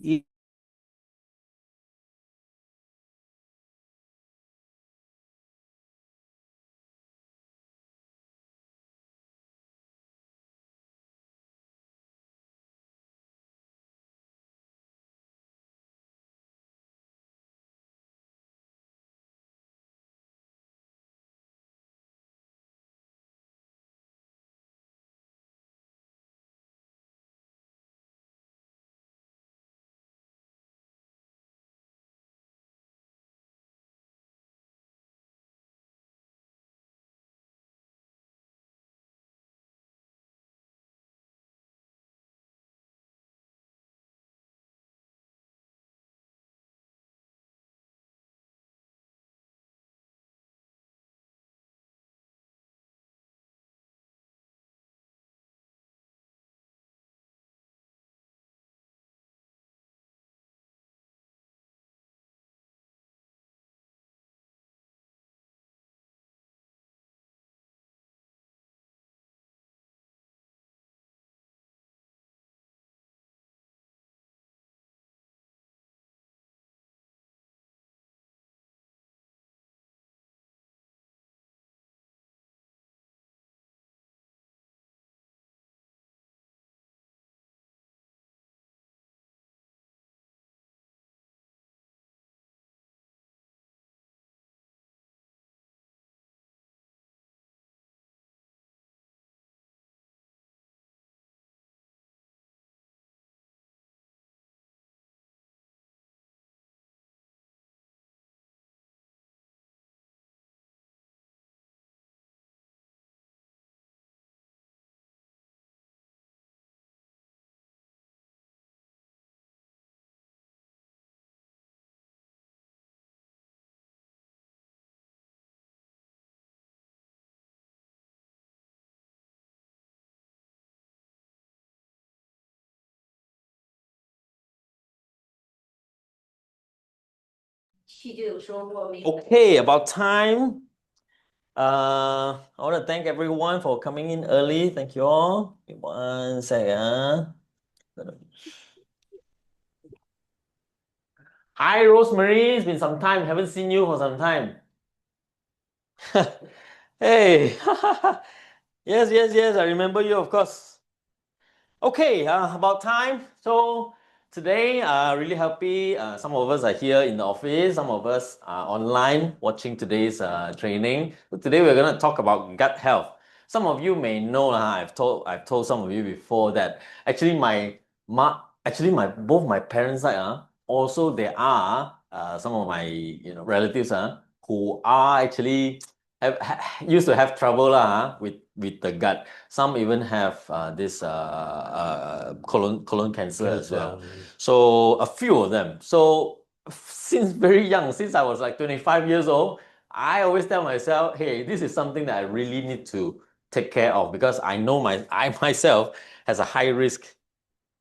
E- Okay, about time. I want to thank everyone for coming in early. Thank you all. Give 1 second. Hi, Rosemary. It's been some time. Haven't seen you for some time. Hey. Yes, yes, yes. I remember you, of course. Okay, about time. So today, really happy. Some of us are here in the office. Some of us are online watching today's training. So today we're going to talk about gut health. Some of you may know, I've told some of you before that actually my both my parents side, also there are some of my relatives who are actually used to have trouble with the gut. Some even have this colon cancer as well. So a few of them. So since very young, since I was like 25 years old, I always tell myself, hey, this is something that I really need to take care of because I know I myself has a high risk,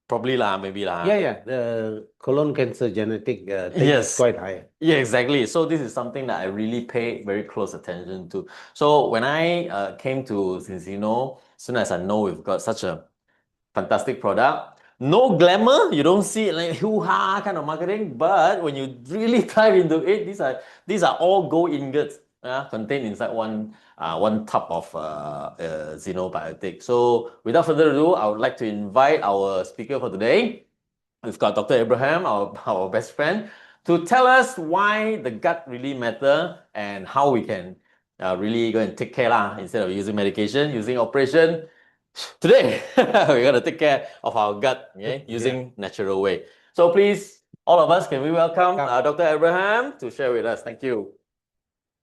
probably lah, maybe lah. Yeah, the colon cancer genetic thing is Yes. quite high. Yeah, exactly. So this is something that I really pay very close attention to. So when I came to Cincino, as soon as I know we've got such a fantastic product, no glamour, you don't see it like hoo-ha kind of marketing, but when you really dive into it, these are all gold ingots contained inside one tub of xenobiotic. So without further ado, I would like to invite our speaker for today. We've got Dr. Abraham, our best friend, to tell us why the gut really matter and how we can really go and take care instead of using medication, using operation. Today, we're going to take care of our gut using natural way. So please, all of us, can we welcome Dr. Abraham to share with us? Thank you.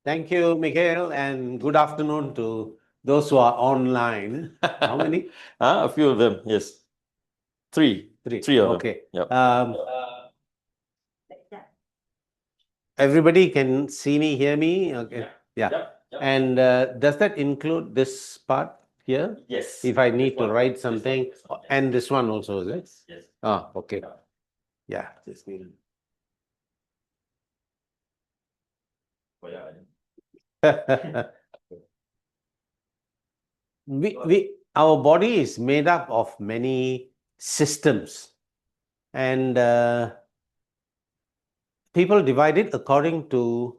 Thank you, Mikhail, and good afternoon to those who are online. How many? A few of them, yes. Three of them. Okay. Yep. Everybody can see me, hear me? Okay. Yeah. Yep. And does that include this part here? Yes. If I need to write something, and this one also, is it? Yes. Ah, okay. Yeah, just need. Our body is made up of many systems. And people divide it according to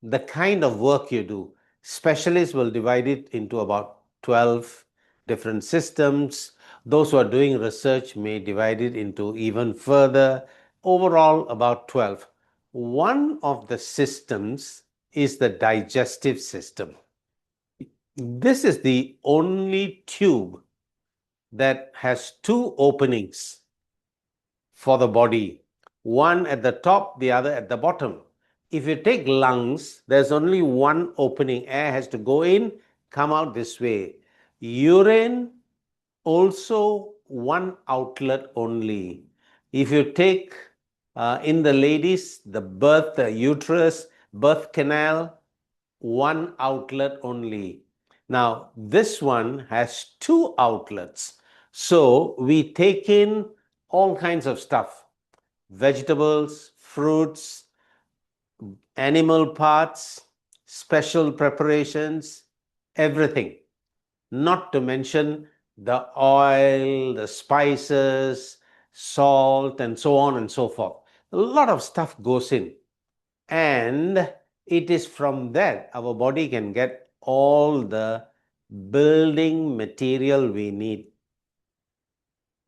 the kind of work you do. Specialists will divide it into about 12 different systems. Those who are doing research may divide it into even further. Overall, about 12. One of the systems is the digestive system. This is the only tube that has two openings for the body, one at the top, the other at the bottom. If you take lungs, there's only one opening. Air has to go in, come out this way. Urine, also one outlet only. If you take in the ladies, the uterus, birth canal, one outlet only. Now, this one has two outlets. So we take in all kinds of stuff, vegetables, fruits, animal parts, special preparations, everything. Not to mention the oil, the spices, salt, and so on and so forth. A lot of stuff goes in. And it is from that our body can get all the building material we need.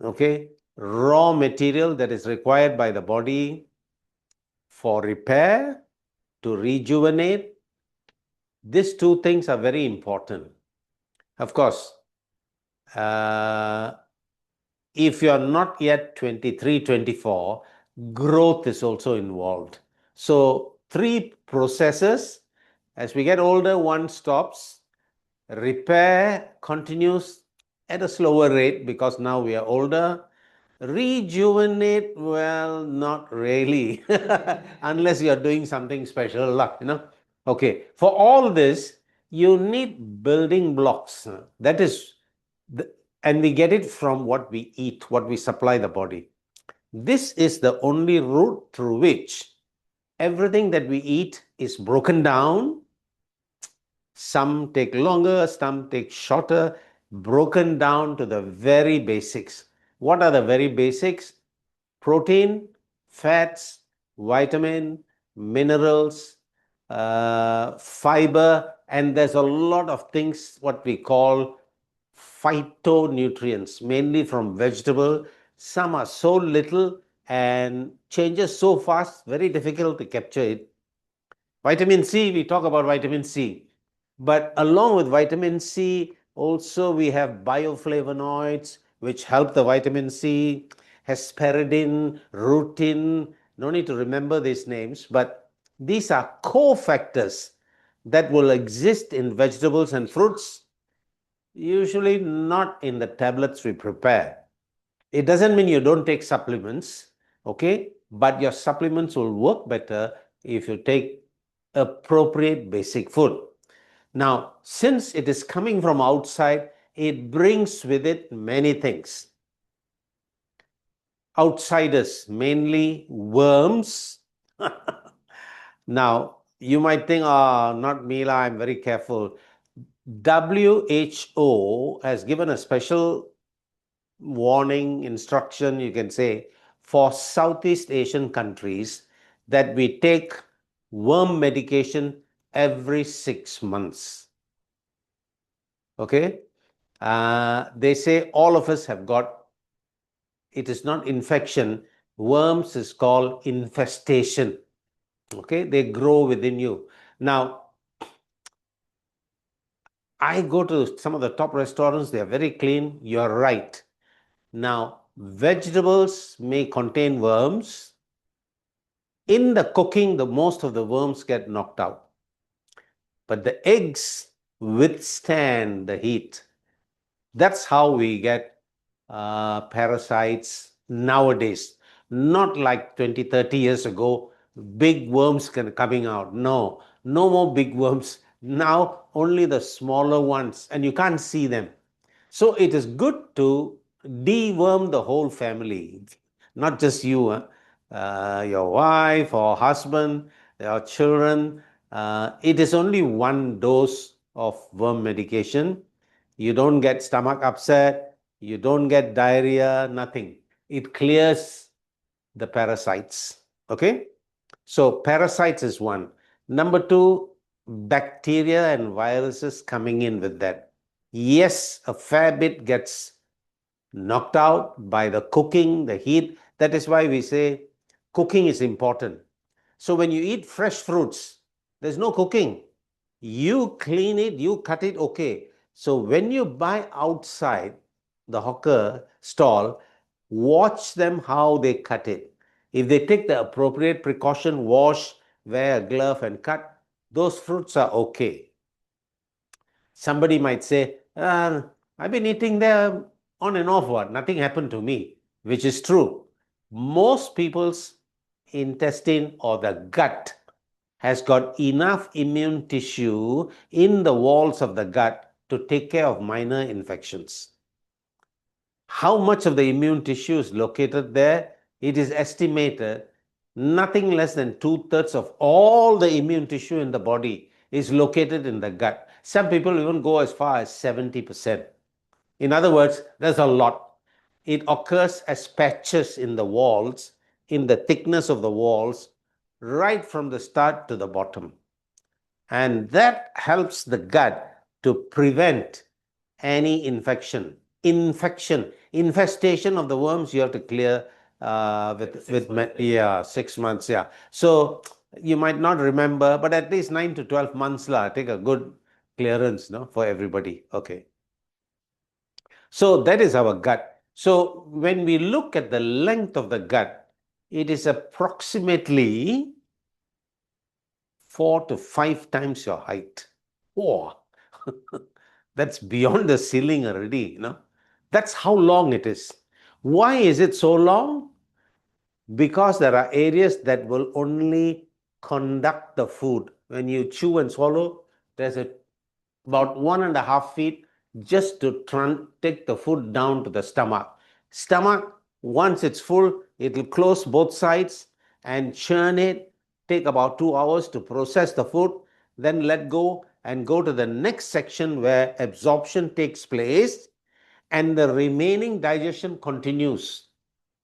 Okay? Raw material that is required by the body for repair, to rejuvenate. These two things are very important. Of course, if you are not yet 23, 24, growth is also involved. So, three processes. As we get older, one stops. Repair continues at a slower rate because now we are older. Rejuvenate, well, not really, unless you are doing something special, Okay, for all this, you need building blocks. That is, and we get it from what we eat, what we supply the body. This is the only route through which everything that we eat is broken down. Some take longer, some take shorter, broken down to the very basics. What are the very basics? Protein, fats, vitamin, minerals, fiber, and there's a lot of things what we call phytonutrients, mainly from vegetable. Some are so little and changes so fast, very difficult to capture it. Vitamin C, we talk about vitamin C. But along with vitamin C, also we have bioflavonoids, which help the vitamin C, hesperidin, rutin. No need to remember these names, but these are cofactors that will exist in vegetables and fruits, usually not in the tablets we prepare. It doesn't mean you don't take supplements, okay? But your supplements will work better if you take appropriate basic food. Now, since it is coming from outside, it brings with it many things. Outsiders, mainly worms. Now, you might think, not Mila, I'm very careful. WHO has given a special warning, instruction, you can say, for Southeast Asian countries that we take worm medication every 6 months. Okay? They say all of us have got, it is not infection, worms is called infestation. Okay? They grow within you. Now, I go to some of the top restaurants, they are very clean. You're right. Now, vegetables may contain worms. In the cooking, most of the worms get knocked out. But the eggs withstand the heat. That's how we get parasites nowadays. Not like 20, 30 years ago, big worms coming out. No more big worms. Now only the smaller ones, and you can't see them. So it is good to deworm the whole family, not just you, your wife or husband, your children. It is only one dose of worm medication. You don't get stomach upset, you don't get diarrhea, nothing. it clears the parasites. Okay? So parasites is one. Number two, bacteria and viruses coming in with that. Yes, a fair bit gets knocked out by the cooking, the heat. That is why we say cooking is important. So when you eat fresh fruits, there's no cooking. You clean it, you cut it, okay. So when you buy outside the hawker stall, watch them how they cut it. If they take the appropriate precaution, wash, wear a glove and cut, those fruits are okay. Somebody might say, I've been eating there on and off, what? Nothing happened to me, which is true. Most people's intestine or the gut has got enough immune tissue in the walls of the gut to take care of minor infections. How much of the immune tissue is located there? It is estimated nothing less than 2/3 of all the immune tissue in the body is located in the gut. Some people even go as far as 70%. In other words, there's a lot. It occurs as patches in the walls, in the thickness of the walls, right from the start to the bottom. And that helps the gut to prevent any infection. Infestation of the worms you have to clear with 6 months. Yeah. So you might not remember, but at least 9 to 12 months take a good clearance, no, for everybody. Okay. So that is our gut. So when we look at the length of the gut, it is approximately 4 to 5 times your height. Oh, that's beyond the ceiling already, you know. That's how long it is. Why is it so long? Because there are areas that will only conduct the food. When you chew and swallow, there's about 1.5 feet just to take the food down to the stomach. Stomach, once it's full, it will close both sides and churn it, take about 2 hours to process the food, then let go and go to the next section where absorption takes place and the remaining digestion continues.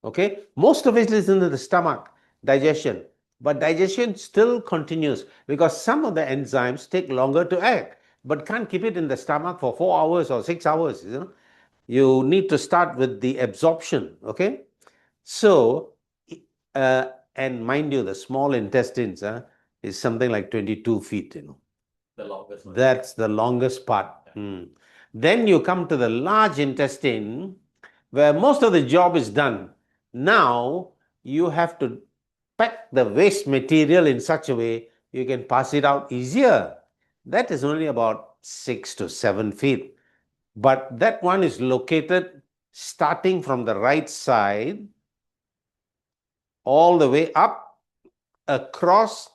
Okay, most of it is in the stomach, digestion, but digestion still continues because some of the enzymes take longer to act, but can't keep it in the stomach for 4 hours or 6 hours. You need to start with the absorption. Okay, so and mind you, the small intestines is something like 22 feet. The longest one. That's the longest part. Then you come to the large intestine, where most of the job is done. Now you have to pack the waste material in such a way you can pass it out easier. That is only about 6 to 7 feet. But that one is located starting from the right side all the way up, across,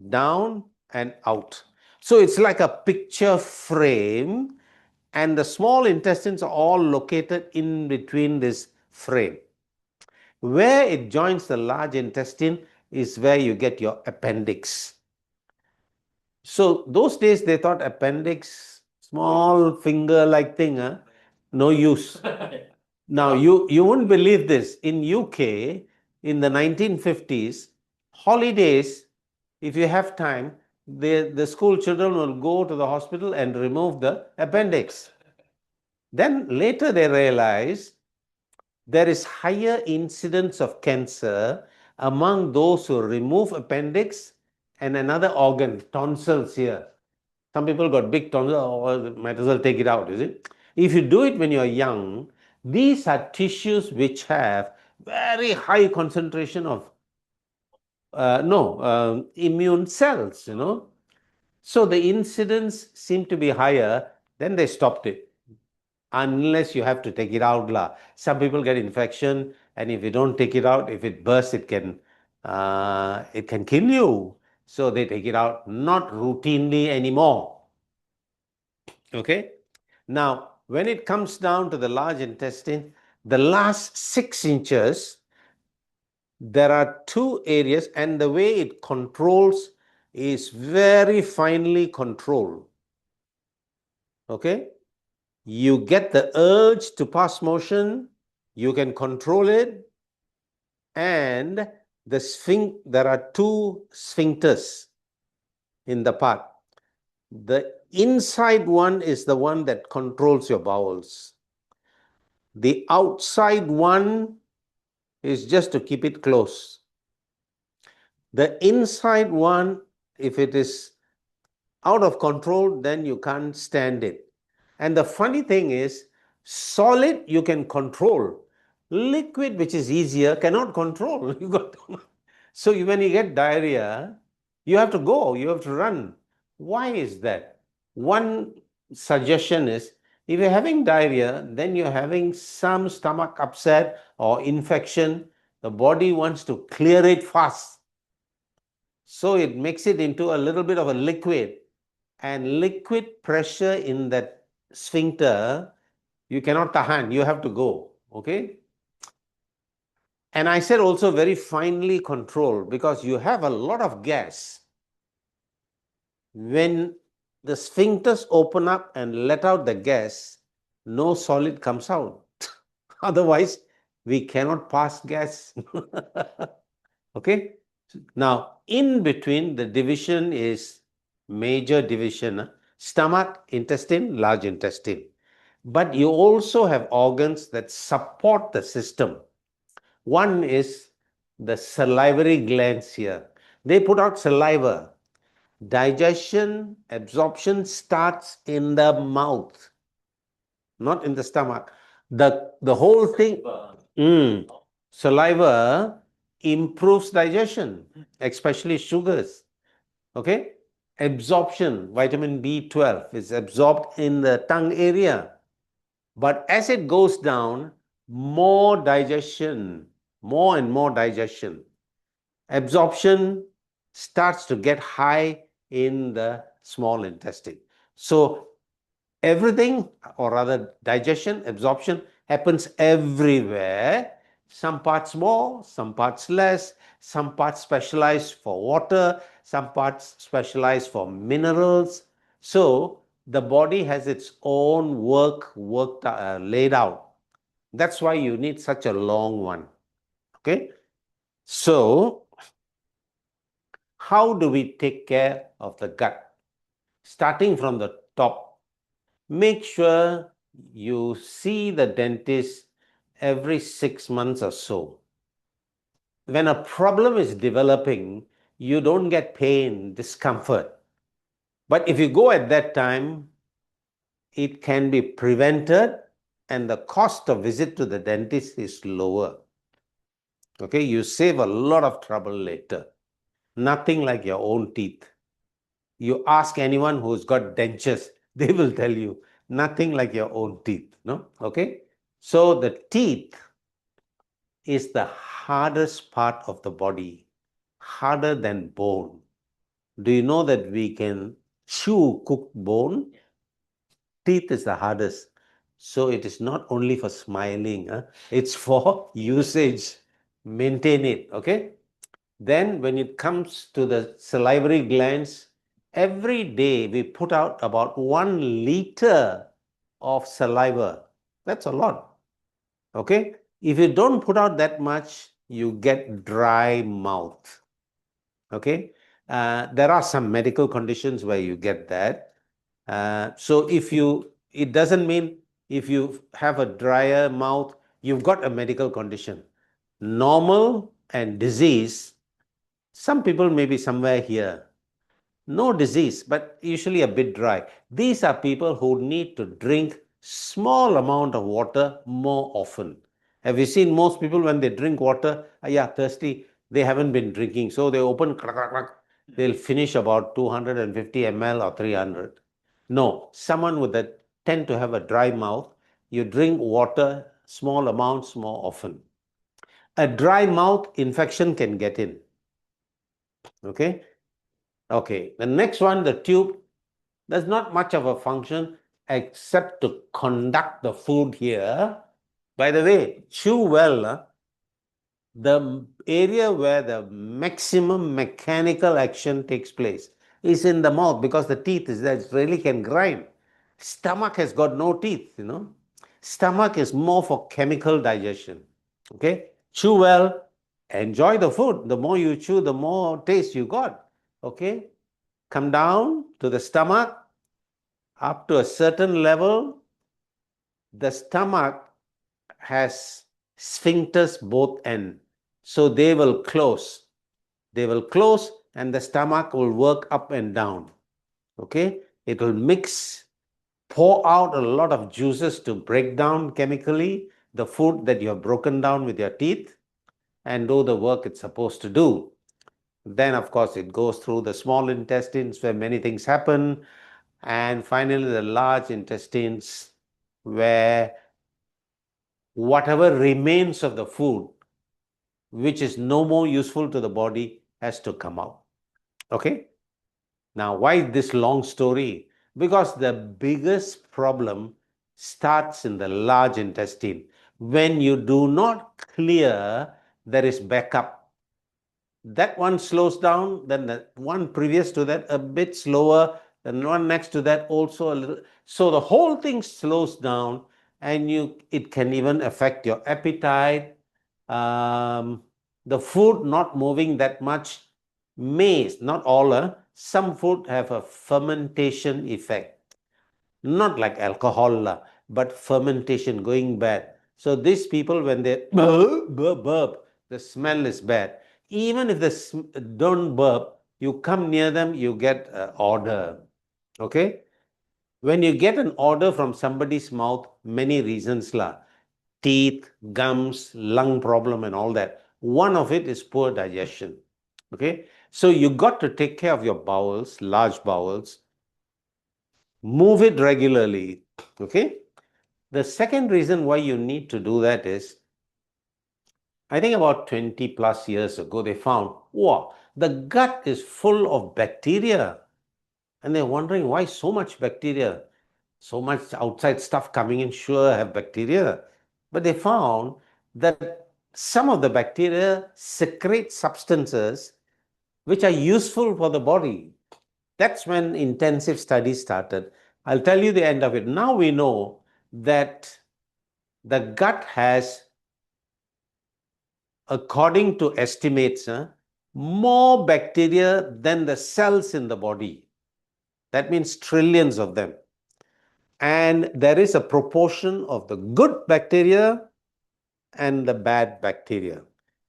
down, and out. So it's like a picture frame, and the small intestines are all located in between this frame. Where it joins the large intestine is where you get your appendix. So those days they thought appendix, small finger-like thing, no use. Now you wouldn't believe this. In UK, in the 1950s, holidays, if you have time, the school children will go to the hospital and remove the appendix. Then later they realized there is higher incidence of cancer among those who remove appendix and another organ, tonsils here. Some people got big tonsils, might as well take it out, is it? If you do it when you're young, these are tissues which have very high concentration of immune cells, So the incidence seemed to be higher, then they stopped it. Unless you have to take it out. Some people get infection, and if you don't take it out, if it bursts, it can kill you. So they take it out, not routinely anymore. Okay. Now, when it comes down to the large intestine, the last 6 inches, there are 2 areas, and the way it controls is very finely controlled. Okay. You get the urge to pass motion, you can control it, and there are two sphincters in the part. The inside one is the one that controls your bowels. The outside one is just to keep it close. The inside one, if it is out of control, then you can't stand it. And the funny thing is, solid you can control. Liquid, which is easier, cannot control. So when you get diarrhea, you have to go, you have to run. Why is that? One suggestion is, if you're having diarrhea, then you're having some stomach upset or infection. The body wants to clear it fast. So it makes it into a little bit of a liquid. And liquid pressure in that sphincter, you cannot tahan, you have to go. Okay? And I said also very finely controlled, because you have a lot of gas. When the sphincters open up and let out the gas, no solid comes out. Otherwise, we cannot pass gas. Okay? Now, in between, the division is major division: stomach, intestine, large intestine. But you also have organs that support the system. One is the salivary glands here. They put out saliva. Digestion, absorption starts in the mouth, not in the stomach. The whole thing, saliva improves digestion, especially sugars. Okay? Absorption, vitamin B12 is absorbed in the tongue area. But as it goes down, more digestion, more and more digestion. Absorption starts to get high in the small intestine. So everything, or rather digestion, absorption, happens everywhere. Some parts more, some parts less, some parts specialized for water, some parts specialized for minerals. So the body has its own work laid out. That's why you need such a long one. Okay? So how do we take care of the gut? Starting from the top, make sure you see the dentist every 6 months or so. When a problem is developing, you don't get pain, discomfort. But if you go at that time, it can be prevented and the cost of visit to the dentist is lower. Okay, you save a lot of trouble later. Nothing like your own teeth. You ask anyone who's got dentures, they will tell you, nothing like your own teeth. No? Okay? So the teeth is the hardest part of the body, harder than bone. Do you know that we can chew cooked bone? Teeth is the hardest. So it is not only for smiling, it's for usage. Maintain it. Okay? Then when it comes to the salivary glands, every day we put out about 1 liter of saliva. That's a lot. Okay? If you don't put out that much, you get dry mouth. Okay? There are some medical conditions where you get that. So it doesn't mean if you have a drier mouth, you've got a medical condition. Normal and disease, some people may be somewhere here. No disease, but usually a bit dry. These are people who need to drink small amount of water more often. Have you seen most people when they drink water, thirsty, they haven't been drinking. So they open, they'll finish about 250 ml or 300. No, someone with that tend to have a dry mouth, you drink water small amounts more often. A dry mouth, infection can get in. Okay? Okay, the next one, the tube, there's not much of a function except to conduct the food here. By the way, chew well. The area where the maximum mechanical action takes place is in the mouth, because the teeth is there, it really can grind. Stomach has got no teeth, Stomach is more for chemical digestion. Okay, chew well, enjoy the food. The more you chew, the more taste you got. Okay? Come down to the stomach. Up to a certain level, the stomach has sphincters both end. So they will close. They will close and the stomach will work up and down. Okay? It will mix, pour out a lot of juices to break down chemically the food that you have broken down with your teeth and do the work it's supposed to do. Then, of course, it goes through the small intestines where many things happen, and finally, the large intestines where whatever remains of the food, which is no more useful to the body, has to come out. Okay? Now, why this long story? Because the biggest problem starts in the large intestine. When you do not clear, there is backup. That one slows down, then the one previous to that a bit slower, then one next to that also a little. So the whole thing slows down, and it can even affect your appetite. The food not moving that much may, not all, some food have a fermentation effect. Not like alcohol, but fermentation going bad. So these people, when they burp, the smell is bad. Even if they don't burp, you come near them, you get an odor. Okay? When you get an odor from somebody's mouth, many reasons lah. Teeth, gums, lung problem and all that. One of it is poor digestion. Okay? So you got to take care of your bowels, large bowels. Move it regularly. Okay? The second reason why you need to do that is, I think about 20 plus years ago, they found, wow, the gut is full of bacteria. And they're wondering why so much bacteria, so much outside stuff coming in, sure have bacteria. But they found that some of the bacteria secrete substances which are useful for the body. That's when intensive studies started. I'll tell you the end of it. Now we know that the gut has, according to estimates, more bacteria than the cells in the body. That means trillions of them. And there is a proportion of the good bacteria and the bad bacteria.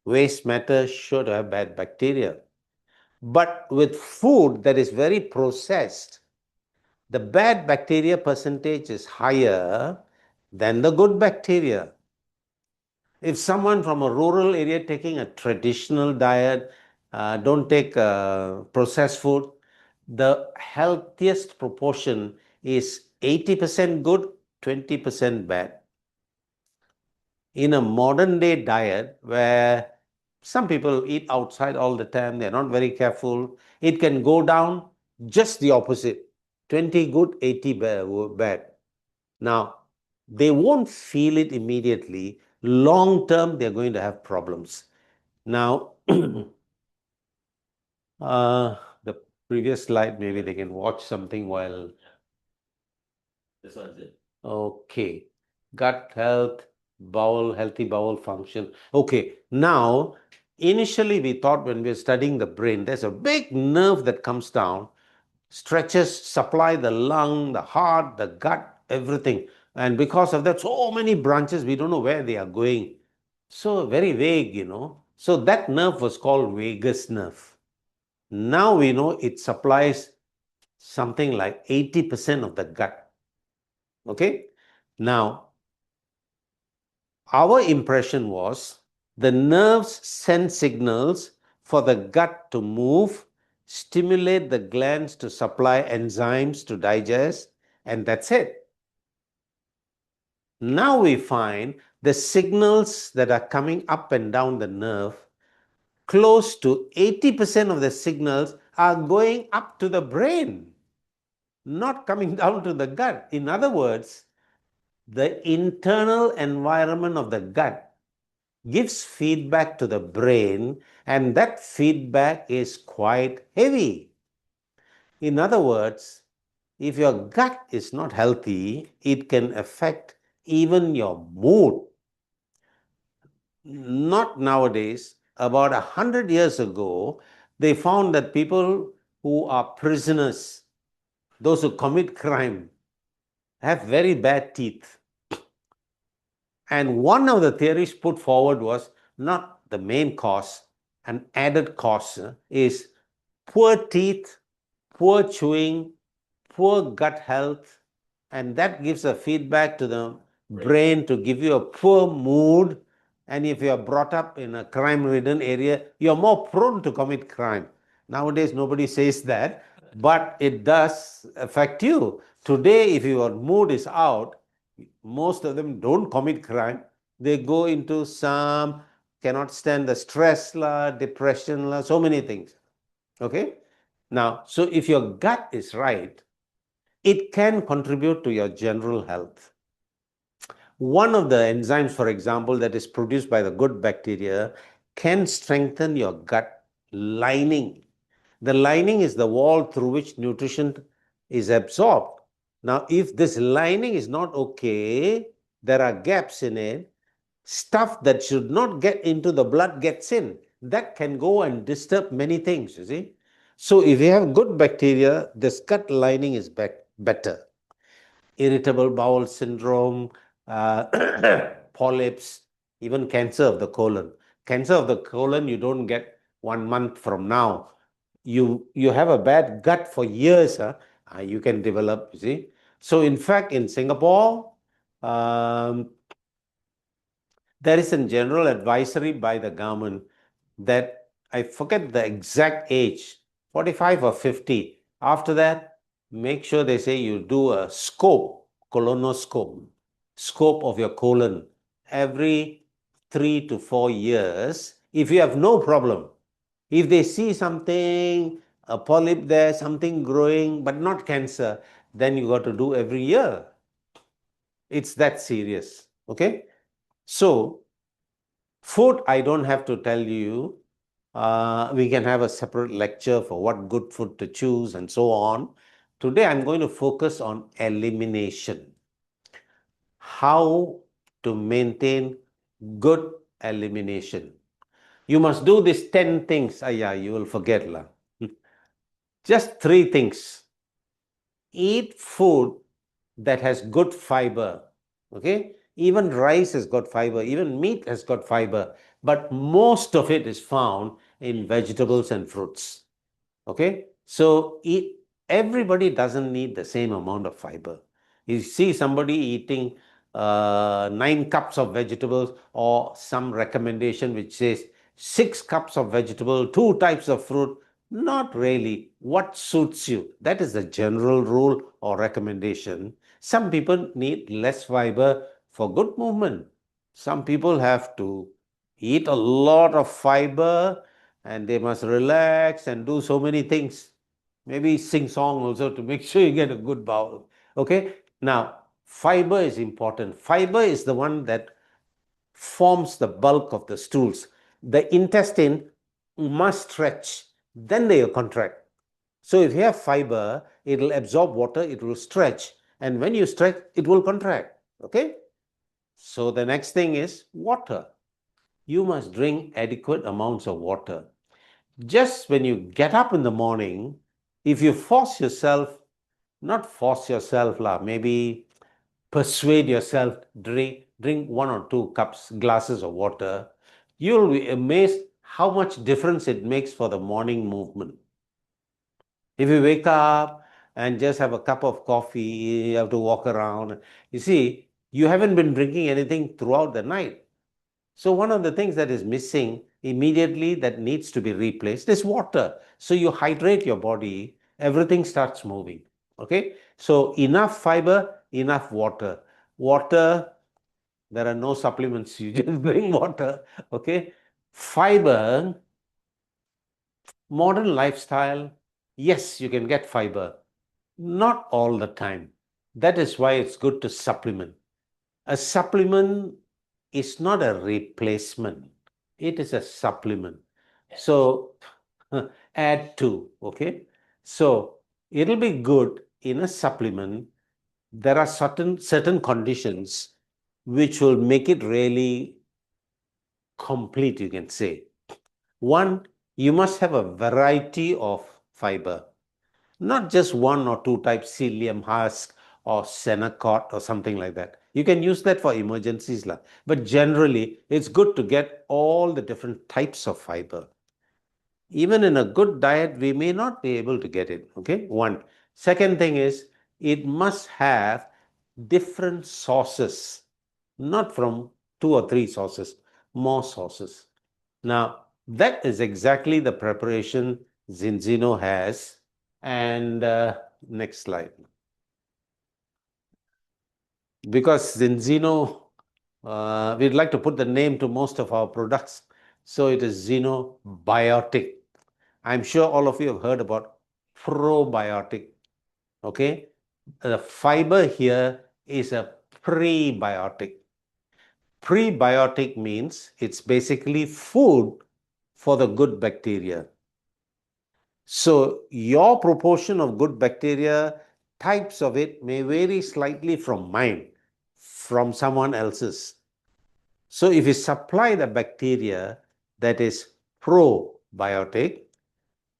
Waste matter should have bad bacteria. But with food that is very processed, the bad bacteria percentage is higher than the good bacteria. If someone from a rural area taking a traditional diet, don't take processed food, the healthiest proportion is 80% good, 20% bad. In a modern day diet where some people eat outside all the time, they're not very careful, it can go down just the opposite, 20 good, 80 bad. Now, they won't feel it immediately. Long term, they're going to have problems. Now, the previous slide, maybe they can watch something while. This one's it. Okay. Gut health, healthy bowel function. Okay. Now, initially we thought when we were studying the brain, there's a big nerve that comes down, stretches, supply the lung, the heart, the gut, everything. And because of that, so many branches, we don't know where they are going. So very vague. So that nerve was called vagus nerve. Now we know it supplies something like 80% of the gut. Okay? Now, our impression was the nerves send signals for the gut to move, stimulate the glands to supply enzymes to digest, and that's it. Now we find the signals that are coming up and down the nerve, close to 80% of the signals are going up to the brain, not coming down to the gut. In other words, the internal environment of the gut gives feedback to the brain, and that feedback is quite heavy. In other words, if your gut is not healthy, it can affect even your mood. Not nowadays. about 100 years ago, they found that people who are prisoners, those who commit crime, have very bad teeth. And one of the theories put forward was not the main cause, an added cause is poor teeth, poor chewing, poor gut health, and that gives a feedback to the brain to give you a poor mood. And if you are brought up in a crime-ridden area, you're more prone to commit crime. Nowadays, nobody says that, but it does affect you. Today, if your mood is out, most of them don't commit crime. They go into some cannot stand the stress, depression, so many things. Okay. Now, so if your gut is right, it can contribute to your general health. One of the enzymes, for example, that is produced by the good bacteria can strengthen your gut lining. The lining is the wall through which nutrition is absorbed. Now, if this lining is not okay, there are gaps in it, stuff that should not get into the blood gets in. That can go and disturb many things, you see. So if you have good bacteria, this gut lining is better. Irritable bowel syndrome, polyps, even cancer of the colon. Cancer of the colon, you don't get 1 month from now. You have a bad gut for years, you can develop, you see. So in fact, in Singapore, there is a general advisory by the government that I forget the exact age, 45 or 50. After that, make sure they say you do a colonoscope, scope of your colon every 3 to 4 years. If you have no problem, if they see something, a polyp there, something growing, but not cancer, then you got to do every year. It's that serious. Okay. So, food, I don't have to tell you. We can have a separate lecture for what good food to choose and so on. Today, I'm going to focus on elimination. How to maintain good elimination. You must do these 10 things. Yeah, you will forget. Just 3 things. Eat food that has good fiber. Okay. Even rice has got fiber, even meat has got fiber, but most of it is found in vegetables and fruits. Okay. So everybody doesn't need the same amount of fiber. You see somebody eating 9 cups of vegetables, or some recommendation which says 6 cups of vegetable, 2 types of fruit. Not really. What suits you? That is the general rule or recommendation. Some people need less fiber for good movement. Some people have to eat a lot of fiber and they must relax and do so many things. Maybe sing song also to make sure you get a good bowel. Okay. Now, fiber is important. Fiber is the one that forms the bulk of the stools. The intestine must stretch, then they will contract. So if you have fiber, it will absorb water, it will stretch, and when you stretch, it will contract. Okay. So the next thing is water. You must drink adequate amounts of water. Just when you get up in the morning, if you force yourself, not force yourself, maybe persuade yourself, drink 1 or 2 glasses of water, you'll be amazed how much difference it makes for the morning movement. If you wake up and just have a cup of coffee, you have to walk around. You see, you haven't been drinking anything throughout the night. So one of the things that is missing immediately that needs to be replaced is water. So you hydrate your body, everything starts moving. Okay. So enough fiber, enough water. Water, there are no supplements. You just drink water. Okay. Fiber, modern lifestyle, yes, you can get fiber. Not all the time. That is why it's good to supplement. A supplement is not a replacement. It is a supplement. So add to, okay? So it'll be good in a supplement. There are certain conditions which will make it really complete, you can say. One, you must have a variety of fiber, not just one or two types, psyllium husk or Senecot or something like that. You can use that for emergencies, but generally, it's good to get all the different types of fiber. Even in a good diet, we may not be able to get it. Okay, one. Second thing is, it must have different sources, not from two or three sources, more sources. Now, that is exactly the preparation Zinzino has. And next slide. Because Zinzino, we'd like to put the name to most of our products. So it is Zinobiotic. I'm sure all of you have heard about probiotic. Okay. The fiber here is a prebiotic. Prebiotic means it's basically food for the good bacteria. So your proportion of good bacteria, types of it may vary slightly from mine, from someone else's. So if you supply the bacteria that is probiotic,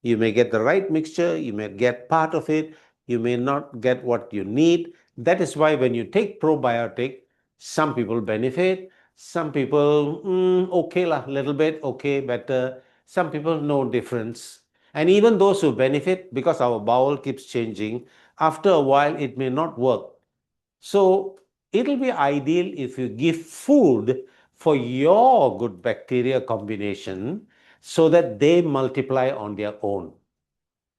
you may get the right mixture, you may get part of it, you may not get what you need. That is why when you take probiotic, some people benefit, some people, okay, little bit, okay, better. Some people, no difference. And even those who benefit, because our bowel keeps changing, after a while it may not work. So it'll be ideal if you give food for your good bacteria combination so that they multiply on their own.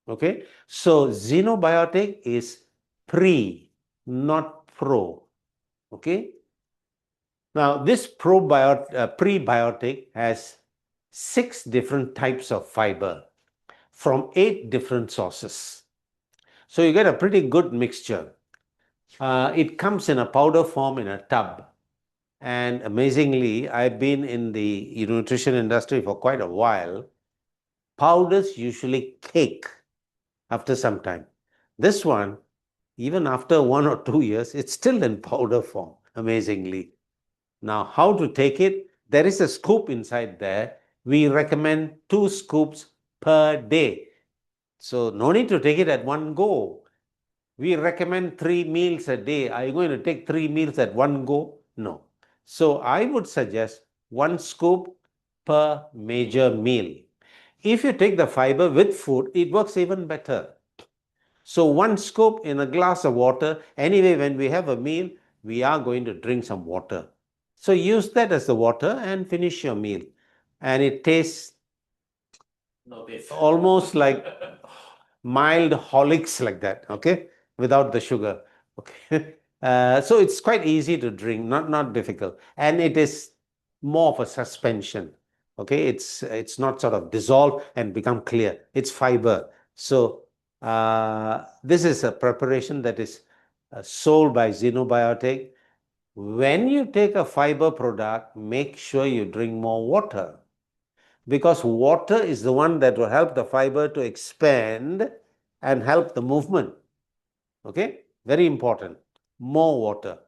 Okay, so Zinobiotic is pre, not pro. Okay, now this prebiotic has 6 different types of fiber from 8 different sources. So you get a pretty good mixture. It comes in a powder form in a tub. And amazingly, I've been in the nutrition industry for quite a while. Powders usually cake after some time. This one, even after 1 or 2 years, it's still in powder form, amazingly. Now, how to take it? There is a scoop inside there. We recommend 2 scoops per day. So, no need to take it at one go. We recommend 3 meals a day. Are you going to take 3 meals at one go? No. So, I would suggest 1 scoop per major meal. If you take the fiber with food, it works even better. So 1 scoop in a glass of water. Anyway, when we have a meal, we are going to drink some water. So use that as the water and finish your meal. And it tastes almost like mild Horlicks, like that, okay, without the sugar. Okay. So it's quite easy to drink, not difficult. And it is more of a suspension. Okay, it's not sort of dissolved and become clear. It's fiber. So this is a preparation that is sold by Zinobiotic. When you take a fiber product, make sure you drink more water, because water is the one that will help the fiber to expand and help the movement. Okay, very important. More water.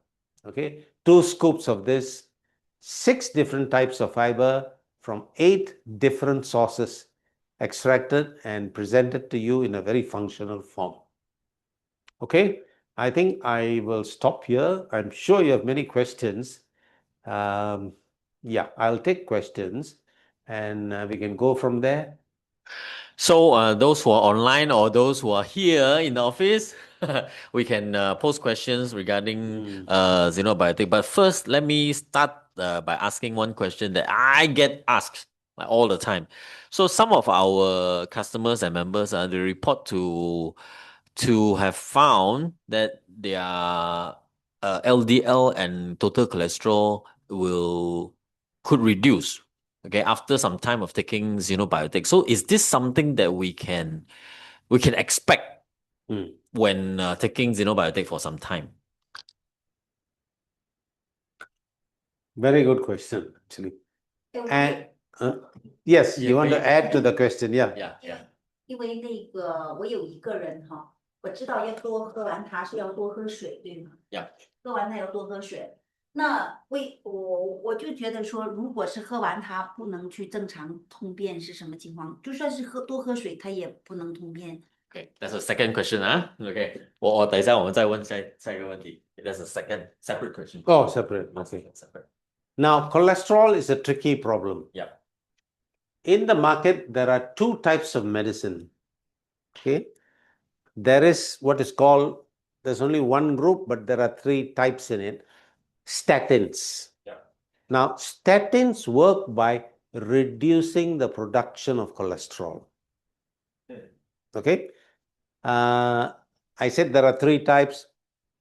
Okay, 2 scoops of this, 6 different types of fiber from 8 different sources, extracted and presented to you in a very functional form. Okay, I think I will stop here. I'm sure you have many questions. Yeah, I'll take questions and we can go from there. So those who are online or those who are here in the office, we can post questions regarding Zinobiotic. But first, let me start by asking one question that I get asked all the time. So some of our customers and members, they report to have found that their LDL and total cholesterol could reduce, okay, after some time of taking Zinobiotic. So is this something that we can expect when taking Zinobiotic for some time? Very good question, actually. And yes, you want to add to the question? Yeah. Yeah. 因为那个我有一个人哈，我知道要多喝完它是要多喝水，对吗？ Yeah. 喝完它要多喝水。那我就觉得说，如果是喝完它不能去正常通便是什么情况？就算是多喝水，它也不能通便。 Okay, that's a second question 啊。OK，我等一下我们再问下一个问题。That's a second separate question. Oh, separate. Okay. Separate. Now, cholesterol is a tricky problem. Yeah. In the market, there are two types of medicine. Okay. There is what is called, there's only one group, but there are three types in it. Statins. Yeah. Now, statins work by reducing the production of cholesterol. Okay. I said there are three types.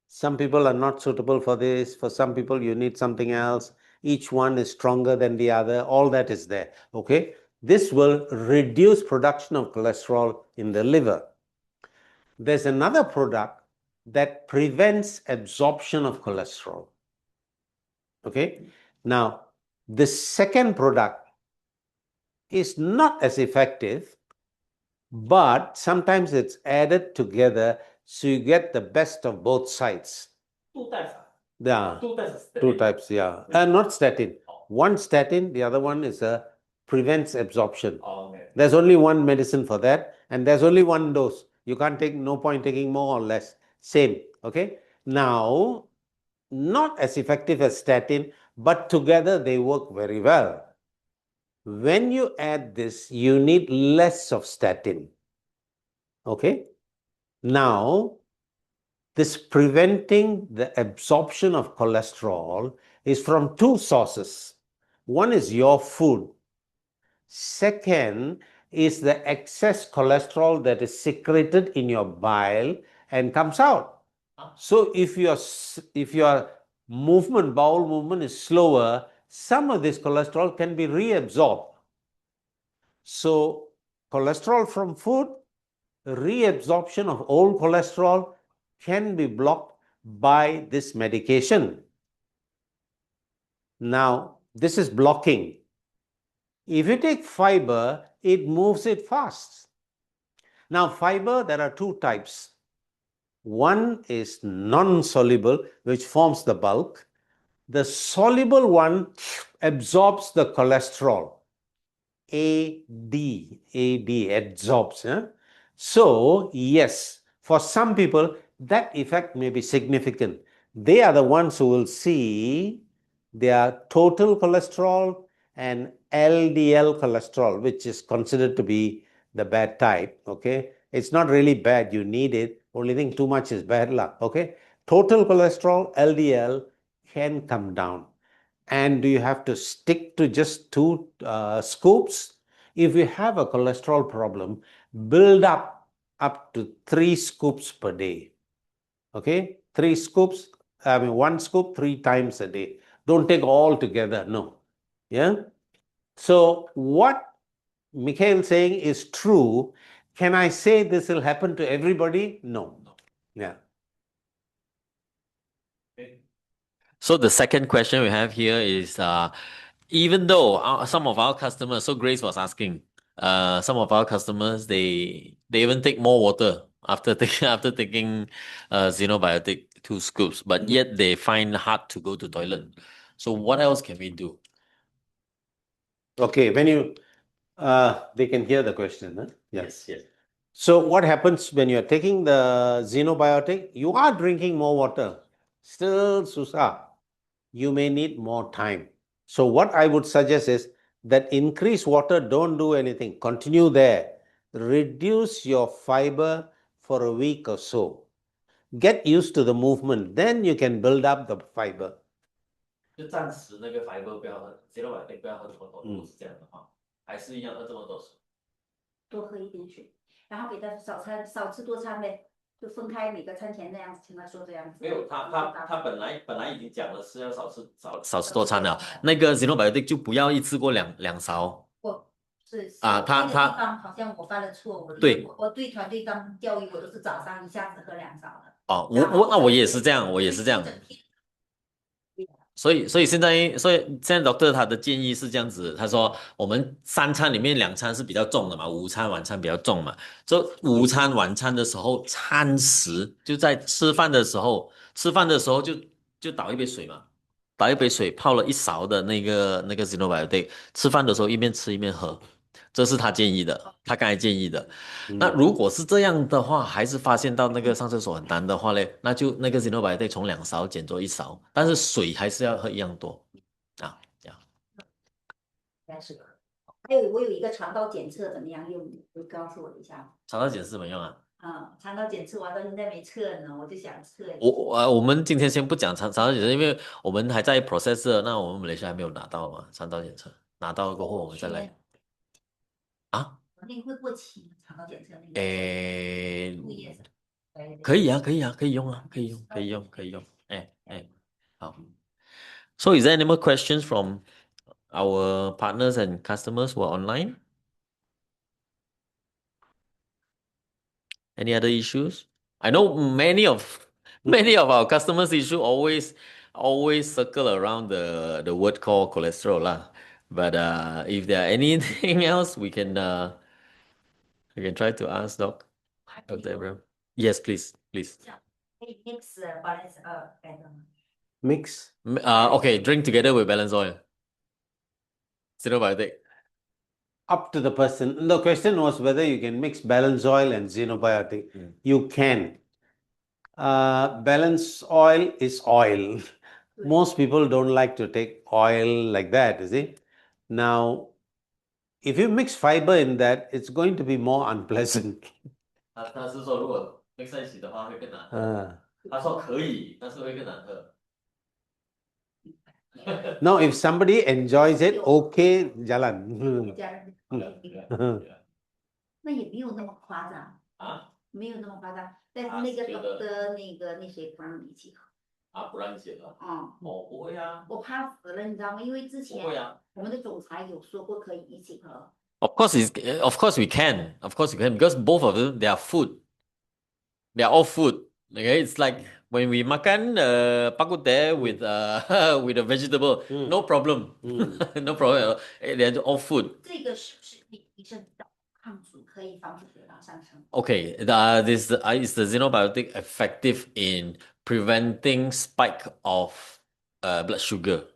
Some people are not suitable for this. For some people, you need something else. Each one is stronger than the other. All that is there. Okay. This will reduce production of cholesterol in the liver. There's another product that prevents absorption of cholesterol. Okay. Now, the second product is not as effective, but sometimes it's added together so you get the best of both sides. Two types. Yeah, Two types. two types, yeah. Not statin. One statin, the other one is a prevents absorption. Oh, okay. There's only one medicine for that, and there's only one dose. You can't take, no point taking more or less. Same, okay? Now, not as effective as statin, but together they work very well. When you add this, you need less of statin. Okay? Now, this preventing the absorption of cholesterol is from two sources. One is your food. Second is the excess cholesterol that is secreted in your bile and comes out. So if your movement, bowel movement is slower, some of this cholesterol can be reabsorbed. So cholesterol from food, reabsorption of old cholesterol can be blocked by this medication. Now, this is blocking. If you take fiber, it moves it fast. Now, fiber, there are two types. One is non-soluble, which forms the bulk. The soluble one absorbs the cholesterol. AD, absorbs. So, yes, for some people, that effect may be significant. They are the ones who will see their total cholesterol and LDL cholesterol, which is considered to be the bad type. Okay, it's not really bad, you need it. Only thing, too much is bad luck. Okay, total cholesterol, LDL, can come down. And do you have to stick to just two scoops? If you have a cholesterol problem, build up to 3 scoops per day. Okay, 3 scoops, I mean 1 scoop 3 times a day. Don't take all together, no. Yeah. So what Mikhail saying is true. Can I say this will happen to everybody? No. Yeah. So the second question we have here is, even though some of our customers, so Grace was asking, some of our customers they even take more water after taking Xenobiotic 2 scoops, but yet they find hard to go to toilet. So what else can we do? Okay, when you they can hear the question, huh? Yes. So what happens when you're taking the Xenobiotic? You are drinking more water. Still, Susa, you may need more time. So what I would suggest is that increase water, don't do anything. Continue there. Reduce your fiber for a week or so. Get used to the movement. Then you can build up the fiber. 就暂时那个 fiber 不要喝，Xenobiotic 不要喝这么多，如果是这样的话，还是一样喝这么多水。多喝一点水，然后给他少吃多餐呗，就分开每个餐前那样子，听他说这样子。没有，他本来已经讲了是要少吃多餐了，那个 Xenobiotic 就不要一次过两勺。是啊他那个地方好像我犯了错误，对我对团队当教育，我都是早上一下子喝2勺的。哦，我也是这样，我也是这样。所以现在 Doctor 他的建议是这样子，他说我们3餐里面2餐是比较重的嘛，午餐晚餐比较重嘛。这午餐晚餐的时候，餐时就在吃饭的时候就倒一杯水嘛，打一杯水，泡了一勺的那个 Xenobiotic，吃饭的时候一边吃一边喝，这是他建议的，他刚才建议的。那如果是这样的话，还是发现到那个上厕所很难的话嘞，那就那个 Xenobiotic 从2勺减做1勺，但是水还是要喝一样多啊。这样应该是可以。还有我有一个肠道检测怎么样用？你告诉我一下。肠道检是怎么用啊？肠道检测我到现在没测呢，我就想测一下。我们今天先不讲肠道检测，因为我们还在 process，那我们马来西亚还没有拿到嘛，肠道检测拿到过后我们再来啊。那个会过期吗？肠道检测那个诶， 2 years 可以啊，可以啊，可以用啊，可以用，可以用，可以用。好。So is there any more questions from our partners and customers who are online? Any other issues? I know many of our customers' issue always circle around the word called cholesterol lah. But if there are anything else, we can try to ask Dr. Abraham. Yes, please. mix balance better. Mix. Okay, drink together with balance oil. Xenobiotic. Up to the person. The question was whether you can mix balance oil and xenobiotic. You can. Balance oil is oil. Most people don't like to take oil like that, you see. Now, if you mix fiber in that, it's going to be more unpleasant. 他是说如果 mix 在一起的话会更难喝。他说可以，但是会更难喝。Now, if somebody enjoys it, okay, jalan. 那也没有那么夸张啊，没有那么夸张。但是那个doctor那谁不让你一起喝。不让一起喝。不会啊。我怕死了，你知道吗？因为之前我们的总裁有说过可以一起喝。Of course we can. Of course we can because both of them they are food. They are all food. Okay, it's like when we makan pakute with with a vegetable, no problem, no problem. They're all food. 这个是不是医生抗阻可以防止血糖上升？ Okay, is the xenobiotic effective in preventing spike of blood sugar?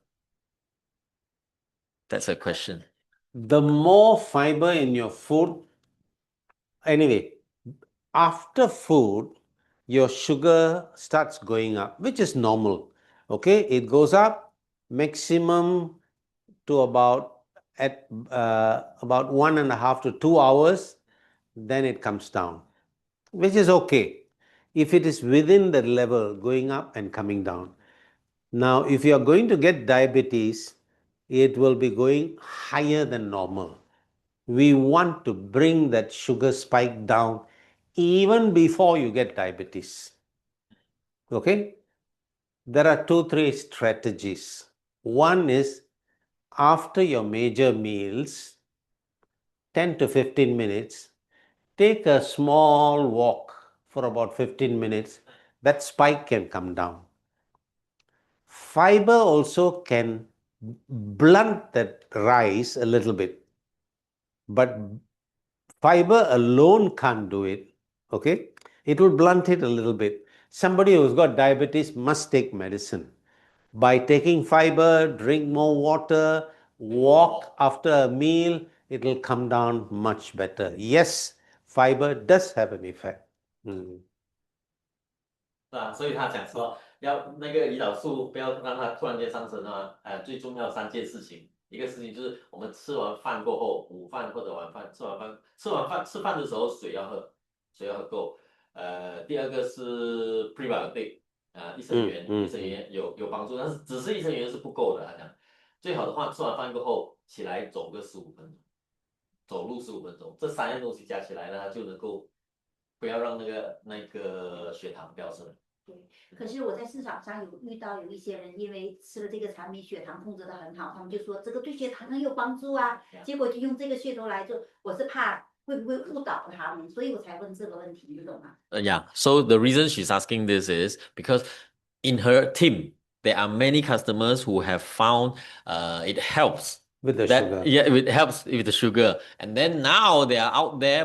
That's a question. The more fiber in your food, anyway, after food, your sugar starts going up, which is normal. Okay, it goes up maximum to about 1.5 to 2 hours, then it comes down, which is okay if it is within the level going up and coming down. Now, if you are going to get diabetes, it will be going higher than normal. We want to bring that sugar spike down even before you get diabetes. Okay? There are 2-3 strategies. One is after your major meals, 10 to 15 minutes, take a small walk for about 15 minutes. That spike can come down. Fiber also can blunt that rise a little bit, but fiber alone can't do it. Okay, it will blunt it a little bit. Somebody who's got diabetes must take medicine. By taking fiber, drink more water, walk after a meal, it will come down much better. Yes, fiber does have an effect. 所以他讲说要那个胰岛素不要让它突然间上升啊，最重要3件事情，一个事情就是我们吃完饭过后，午饭或者晚饭，吃饭的时候水要喝够，第二个是 prebiotic，益生元有帮助，但是只是益生元是不够的，他讲最好的话吃完饭过后起来走个15分钟，走路15分钟，这3样东西加起来呢，它就能够不要让那个血糖飙升。对，可是我在市场上有遇到有一些人，因为吃了这个产品，血糖控制得很好，他们就说这个对血糖很有帮助啊，结果就用这个噱头来做。我是怕会不会误导他们，所以我才问这个问题，你懂吗？Yeah, so the reason she's asking this is because in her team there are many customers who have found it helps. With the sugar. Yeah, it helps with the sugar. And then now they are out there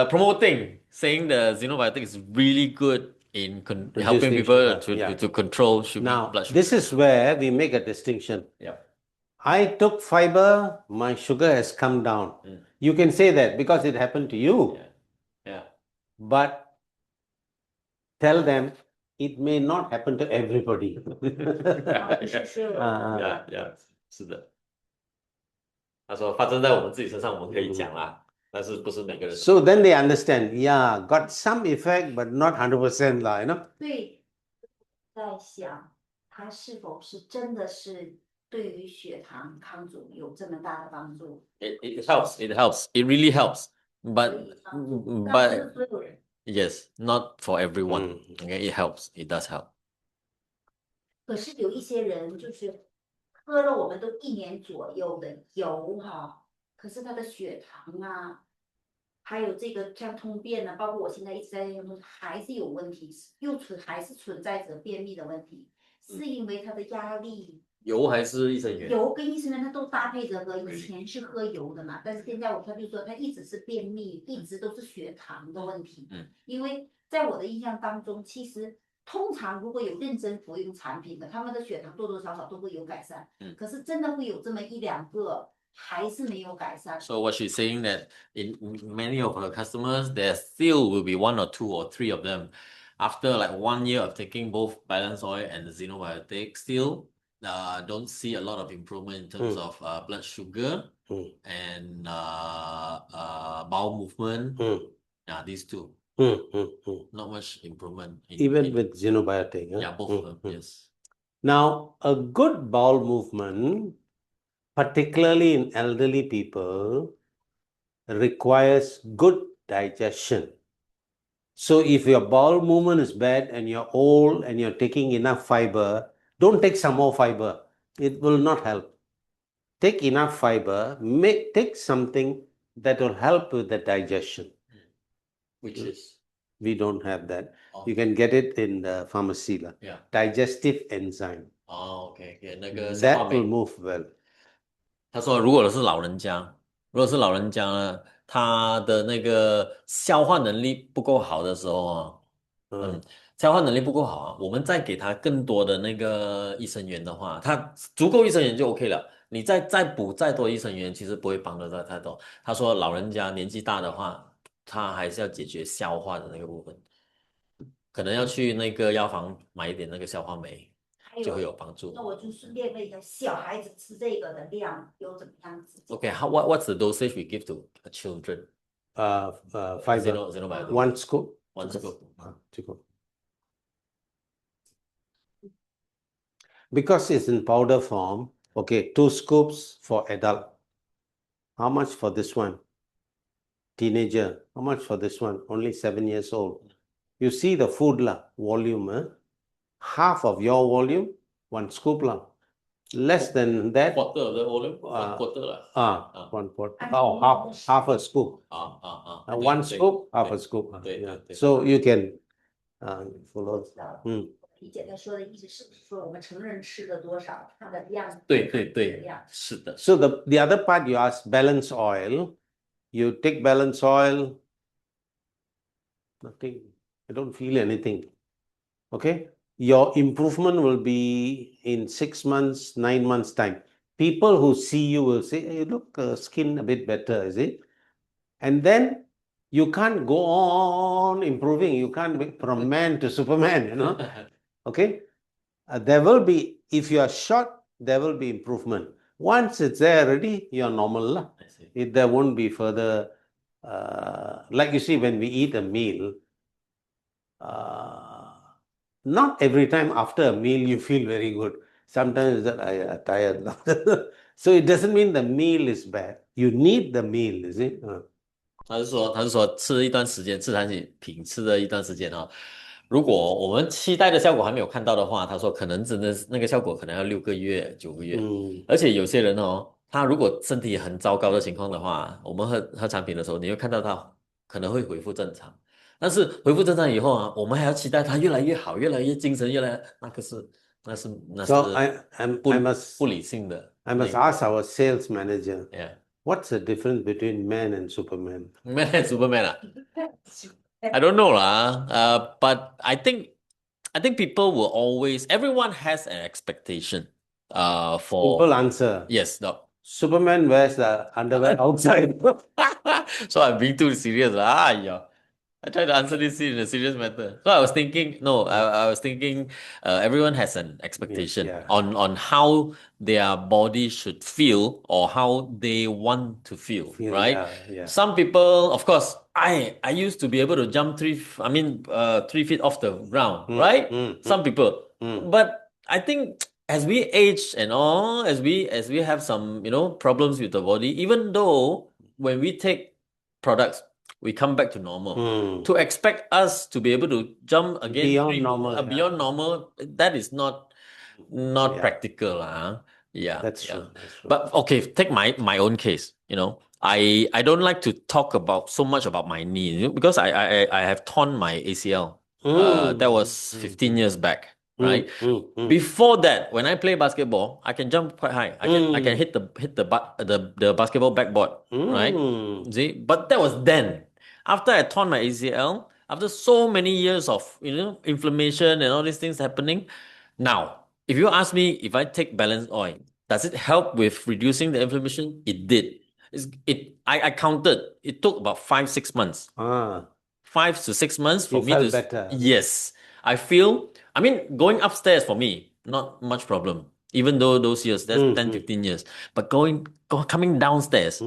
promoting, saying the xenobiotic is really good in Reducing helping people sugar, to, yeah. to control sugar, Now, blood sugar. this is where we make a distinction. Yeah. I took fiber, my sugar has come down. Mm. You can say that because it happened to you, Yeah. but tell them it may not happen to everybody. 不是说呀呀，是的。他说发生在我们自己身上，我们可以讲啦，但是不是每个人。 So then they understand, yeah, got some effect, but not 100% lah, you know. 对，在想它是否是真的是对于血糖抗阻有这么大的帮助？ It helps. It helps. It really helps. 所 But 以帮助，但不 but 是所有人。 yes, not for everyone. Mm. Okay, it helps. It does help. 可是有一些人就是喝了我们都1年左右的油哈，可是他的血糖啊，还有这个像通便呢，包括我现在一直在用，还是有问题，还是存在着便秘的问题，是因为他的压力。油还是益生元？油跟益生元它都搭配着喝，以前是喝油的嘛，但是现在他就说他一直是便秘，一直都是血糖的问题。因为在我的印象当中，其实通常如果有认真服用产品的，他们的血糖多多少少都会有改善。可是真的会有这么1、2个还是没有改善。 So what she's saying that in many of her customers, there still will be 1 or 2 or 3 of them after like 1 year of taking both Balance Oil and the Xenobiotic, still don't see a lot of improvement in terms of blood sugar and bowel movement. Yeah, these two. Not much improvement. Even with Xenobiotic. Yeah, both of them, yes. Now, a good bowel movement, particularly in elderly people, requires good digestion. So if your bowel movement is bad and you're old and you're taking enough fiber, don't take some more fiber. It will not help. Take enough fiber, take something that will help with the digestion. Which is? We don't have that. Oh. You can get it in the pharmacy. Yeah. Digestive enzyme. Oh, okay. Yeah, 那个消 That 化酶。 will move well. 他说，如果是老人家呢，他的那个消化能力不够好的时候消化能力不够好啊，我们再给他更多的那个益生元的话，他足够益生元就 OK 了。你再补再多益生元，其实不会帮得到太多。他说，老人家年纪大的话，他还是要解决消化的那个部分，可能要去那个药房买一点那个消化酶。就会有帮助。那我就顺便问一下，小孩子吃这个的量有怎么样子？ Okay, what's the dosage we give to children? Fiber. Xenobiotic. 1 scoop. 1 scoop. Because it's in powder form, okay, 2 scoops for adult. How much for this one? Teenager. How much for this one? Only 7 years old. You see the food volume, half of your volume, 1 scoop less than that. Quarter of the volume? 1 quarter lah. 1 quarter. Oh, half a scoop. 1 scoop, half a scoop. Yeah. So you can follow. 理解他说的意思是不是说我们成人吃的多少，它的量？对，是的。 So the other part you ask balance oil. You take balance oil. Nothing. I don't feel anything. Okay. Your improvement will be in 6 months, 9 months time. People who see you will say, hey, look, skin a bit better, is it? And then you can't go on improving. You can't be from man to Superman, you know. Okay. There will be, if you are short, there will be improvement. Once it's there already, you're normal. There won't be further, like you see, when we eat a meal, not every time after a meal you feel very good. Sometimes I am tired. So it doesn't mean the meal is bad. You need the meal, is it? 他是说吃了一段时间，吃产品吃了一段时间如果我们期待的效果还没有看到的话，他说可能真的是那个效果可能要6个月、9个月。而且有些人他如果身体很糟糕的情况的话，我们喝产品的时候，你会看到他可能会恢复正常。但是恢复正常以后我们还要期待他越来越好，越来越精神，那是 So I must 不理性的。I must ask our sales manager. Yeah. What's the difference between man and Superman? Man and Superman I don't know lah. But I think people will always. Everyone has an expectation. For Simple answer. yes, doc. Superman wears the underwear outside. So I'm being too serious lah. Yeah. I try to answer this in a serious matter. So I was thinking, no, I was thinking, everyone has an expectation yeah. on how their body should feel or how they want to feel, right? Yeah. Some people, of course, I used to be able to jump 3 feet off the ground, right? Some people, but I think as we age and all, as we have some problems with the body, even though when we take products, we come back to normal. To expect us to be able to jump again Beyond normal, yeah. beyond normal, that is not Yeah. practical, yeah. That's yeah. true. That's true. But okay, take my own case. I don't like to talk about so much about my knee, because I have torn my ACL. That was 15 years back, right? Before that, when I play basketball, I can jump quite high. I can hit the basketball backboard, right? See, but that was then. After I torn my ACL, after so many years of inflammation and all these things happening, now if you ask me if I take balance oil, does it help with reducing the inflammation? It did. I counted. It took about 5-6 months. 5 to 6 months for You me felt to better. Yes, I feel. I mean, going upstairs for me, not much problem. Even though those years, that's 10-15 years. But coming downstairs,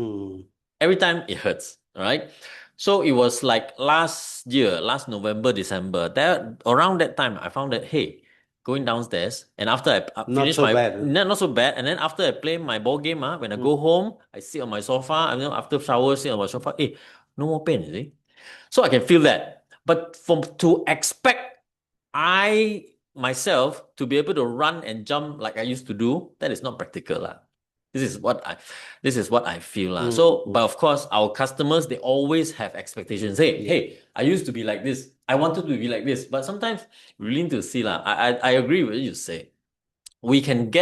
every time it hurts. All right. So it was like last November, December. Around that time, I found that going downstairs, and after I Not finish so my bad, huh? not so bad, and then after I play my ball game, when I go home, I sit on my sofa. After shower, sit on my sofa. No more pain, you see. So I can feel that. But to expect I myself to be able to run and jump like I used to do, that is not practical lah. This is what I feel lah. So, but of course, our customers, they always have expectations. Hey, I used to be like this. I wanted to be like this. But sometimes we need to see lah. I agree with what you say. We can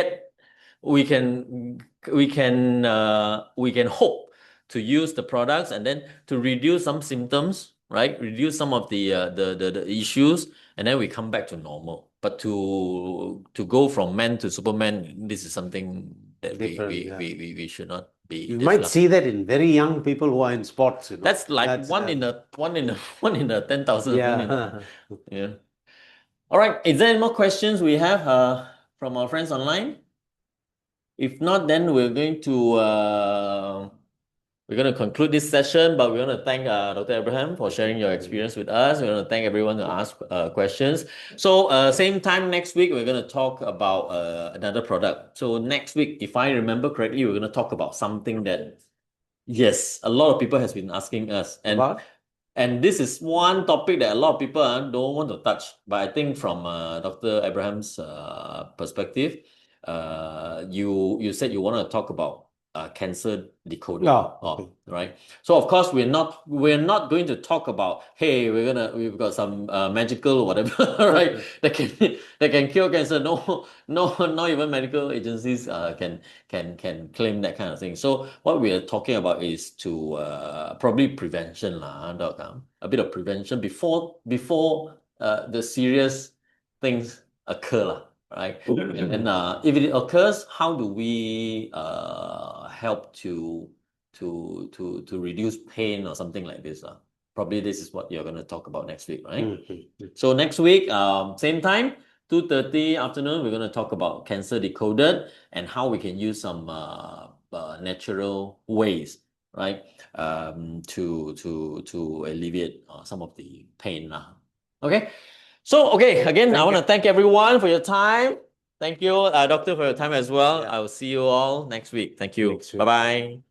hope to use the products and then to reduce some symptoms, right? Reduce some of the issues, and then we come back to normal. But to go from man to Superman, this is something that Different, we should not be. You might see that in very young people who are in sports. That's like one in a 10,000. Yeah. Yeah. All right. Is there any more questions we have from our friends online? If not, then we're going to conclude this session, but we want to thank Dr. Abraham for sharing your experience with us. We want to thank everyone who asked questions. So same time next week, we're going to talk about another product. So next week, if I remember correctly, we're going to talk about something that, yes, a lot of people has been asking us. And this is one topic that a lot of people don't want to touch. But I think from Dr. Abraham's perspective, you said you want to talk about cancer decoding. Right. So of course we're not going to talk about, hey, we've got some magical whatever, right? that can cure cancer. No, not even medical agencies can claim that kind of thing. So what we are talking about is to probably prevention lah, Doc. A bit of prevention before the serious things occur lah. Right, and then if it occurs, how do we help to reduce pain or something like this? Probably this is what you're going to talk about next week, right? So next week, same time, 2:30 afternoon, we're going to talk about cancer decoded and how we can use some natural ways, right, to alleviate some of the pain. Okay. So, again, I want to thank everyone for your time. Thank you, Doctor, for your time as well. Yeah. I will see you all next week. Thank you. Bye-bye.